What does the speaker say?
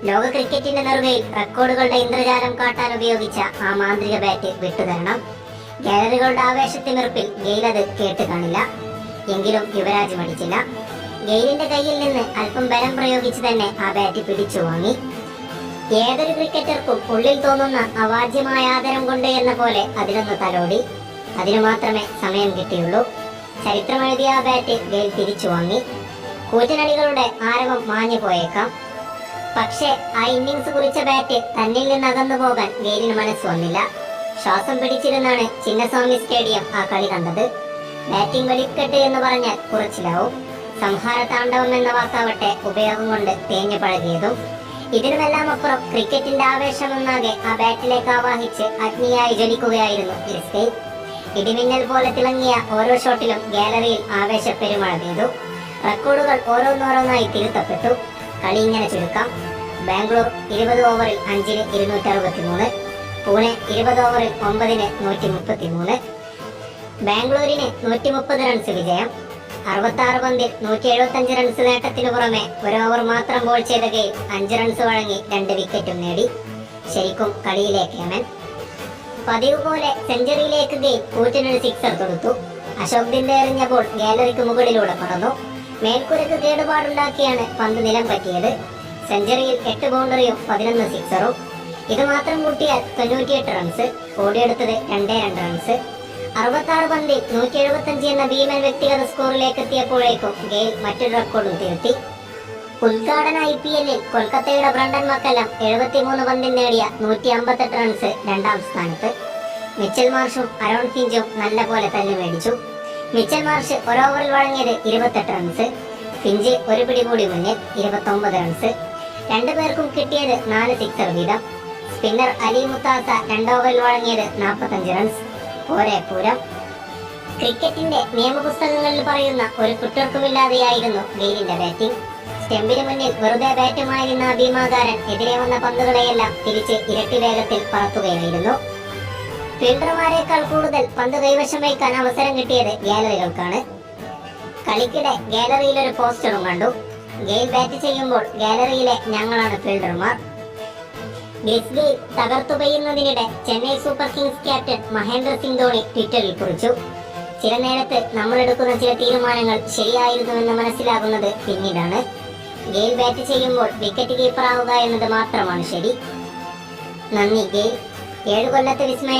ലോക ക്രിക്കറ്റിന്റെ നെറുകയിൽ റെക്കോർഡുകളുടെ ഇന്ദ്രജാലം കാട്ടാൻ ഉപയോഗിച്ച ആ മാന്ത്രിക ബാറ്റ് വിട്ടുതരണം. ഗാലറികളുടെ ആവേശത്തിമിർപ്പിൽ ഗെയിൽ അത് കേട്ട് കാണില്ല. എങ്കിലും യുവരാജ് മടിച്ചില്ല. ഗെയിലിന്റെ കയ്യിൽ നിന്ന് അല്പം ബലം പ്രയോഗിച്ച് തന്നെ ആ ബാറ്റ് പിടിച്ചു വാങ്ങി. ഏതൊരു ക്രിക്കറ്റർക്കും ഉള്ളിൽ തോന്നുന്ന അവാച്യമായ ആദരം കൊണ്ട് എന്ന പോലെ അതിലൊന്ന് തലോടി. അതിനു മാത്രമേ സമയം കിട്ടിയുള്ളൂ. ചരിത്രമെഴുതിയ ആ ബാറ്റ് ഗെയിൽ തിരിച്ചു വാങ്ങി. കൂറ്റനടികളുടെ ആരവം മാഞ്ഞു പോയേക്കാം. പക്ഷേ ആ ഇന്നിങ്സ് കുറിച്ച ബാറ്റ് തന്നിൽ നിന്ന് അകന്നു പോകാൻ ഗെയിലിന് മനസ്സ് വന്നില്ല. ശ്വാസം പിടിച്ചിരുന്നാണ് ചിന്നസ്വാമി സ്റ്റേഡിയം ആ കളി കണ്ടത്. ബാറ്റിംഗ് വലിക്കെട്ട് എന്ന് പറഞ്ഞാൽ കുറച്ചിലാവും. സംഹാര താണ്ഡവം എന്ന വാക്കാവട്ടെ ഉപയോഗം കൊണ്ട് തേഞ്ഞു പഴകിയതും. ഇതിനുമെല്ലാം അപ്പുറം ക്രിക്കറ്റിന്റെ ആവേശമൊന്നാകെ ആ ബാറ്റിലേക്ക് ആവാഹിച്ച് അഗ്നിയായി ജ്വലിക്കുകയായിരുന്നു ക്രിസ് ഗെയിൽ. ഇടിമിന്നൽ പോലെ തിളങ്ങിയ ഓരോ ഷോട്ടിലും ഗാലറിയിൽ ആവേശപ്പെരുമഴ പെയ്തു. റെക്കോർഡുകൾ ഓരോന്നോരോന്നായി തിരുത്തപ്പെട്ടു. കളി ഇങ്ങനെ ചുരുക്കാം. ബാംഗ്ലൂർ 20 ഓവറിൽ 5-ന് 263, പൂനെ 20 ഓവറിൽ 9-ന് 133. ബാംഗ്ലൂരിന് 130 റൺസ് വിജയം. 66 പന്തിൽ 175 റൺസ് നേട്ടത്തിനു പുറമെ ഒരു ഓവർ മാത്രം ബോൾ ചെയ്ത ഗെയിൽ 5 റൺസ് വഴങ്ങി 2 വിക്കറ്റും നേടി. ശരിക്കും കളിയിലേക്ക് അവൻ. പതിവ് പോലെ സെഞ്ചുറിയിലേക്ക് ഗെയിൽ കൂറ്റിനൊരു സിക്സർ തൊടുത്തു. അശോക് ദിന്റെ എറിഞ്ഞ ബോൾ ഗാലറിക്ക് മുകളിലൂടെ പറന്നു. മേൽക്കുരക്ക് കേടുപാടുണ്ടാക്കിയാണ് പന്ത് നിലം പറ്റിയത്. സെഞ്ചുറിയിൽ 8 ബൗണ്ടറിയും 11 സിക്സറും. ഇത് മാത്രം കൂട്ടിയാൽ 98 റൺസ്. ഓടിയെടുത്തത് 2 റൺസ്. 66 പന്തിൽ 175 എന്ന ഭീമൻ വ്യക്തിഗത സ്കോറിലേക്ക് എത്തിയപ്പോഴേക്കും ഗെയിൽ മറ്റൊരു റെക്കോർഡും തിരുത്തി. ഉദ്ഘാടന IPL-ൽ കൊൽക്കത്തയുടെ ബ്രണ്ടൻ മക്കല്ലം 73 പന്തിൽ നേടിയ 158 റൺസ് രണ്ടാം സ്ഥാനത്ത്. മിച്ചൽ മാർഷും അരോൺ ഫിഞ്ചും നല്ല പോലെ തല്ലു മേടിച്ചു. മിച്ചൽ മാർഷ് ഒരു ഓവറിൽ വഴങ്ങിയത് 28 റൺസ്. ഫിഞ്ച് ഒരു പിടി കൂടി മുന്നിൽ 29 റൺസ്. രണ്ടുപേർക്കും കിട്ടിയത് 4 സിക്സർ വീതം. സ്പിന്നർ അലി മുത്താസ 2 ഓവറിൽ വഴങ്ങിയത് 45 റൺസ്. പോരെ പൂരം. ക്രിക്കറ്റിന്റെ നിയമപുസ്തകങ്ങളിൽ പറയുന്ന ഒരു കുറ്റർക്കുമില്ലാതെയായിരുന്നു ഗെയിലിന്റെ ബാറ്റിംഗ്. സ്റ്റെമ്പിന് മുന്നിൽ വെറുതെ ബാറ്റുമായി നിന്ന ഭീമാകാരൻ എതിരെ വന്ന പന്തുകളെയെല്ലാം തിരിച്ച് ഇരട്ടി വേഗത്തിൽ പറത്തുകയായിരുന്നു. ഫീൽഡർമാരെക്കാൾ കൂടുതൽ പന്ത് കൈവശം വയ്ക്കാൻ അവസരം കിട്ടിയത് ഗാലറികൾക്കാണ്. കളിക്കിടെ ഗാലറിയിൽ ഒരു പോസ്റ്ററും കണ്ടു. ഗെയിൽ ബാറ്റ് ചെയ്യുമ്പോൾ ഗാലറിയിലെ ഞങ്ങളാണ് ഫീൽഡർമാർ. ക്രിസ് ഗെയിൽ തകർത്തു പെയ്യുന്നതിനിടെ Chennai Super Kings captain Mahendra Singh Dhoni ട്വിറ്ററിൽ കുറിച്ചു: ചില നേരത്ത് നമ്മൾ എടുക്കുന്ന ചില തീരുമാനങ്ങൾ ശരിയായിരുന്നുവെന്ന് മനസ്സിലാകുന്നത് പിന്നീടാണ്. ഗെയിൽ ബാറ്റ് ചെയ്യുമ്പോൾ വിക്കറ്റ് കീപ്പർ ആവുക എന്നത് മാത്രമാണ് ശരി. നന്ദി ഗെയിൽ. 7 കൊല്ലത്തെ വിസ്മയം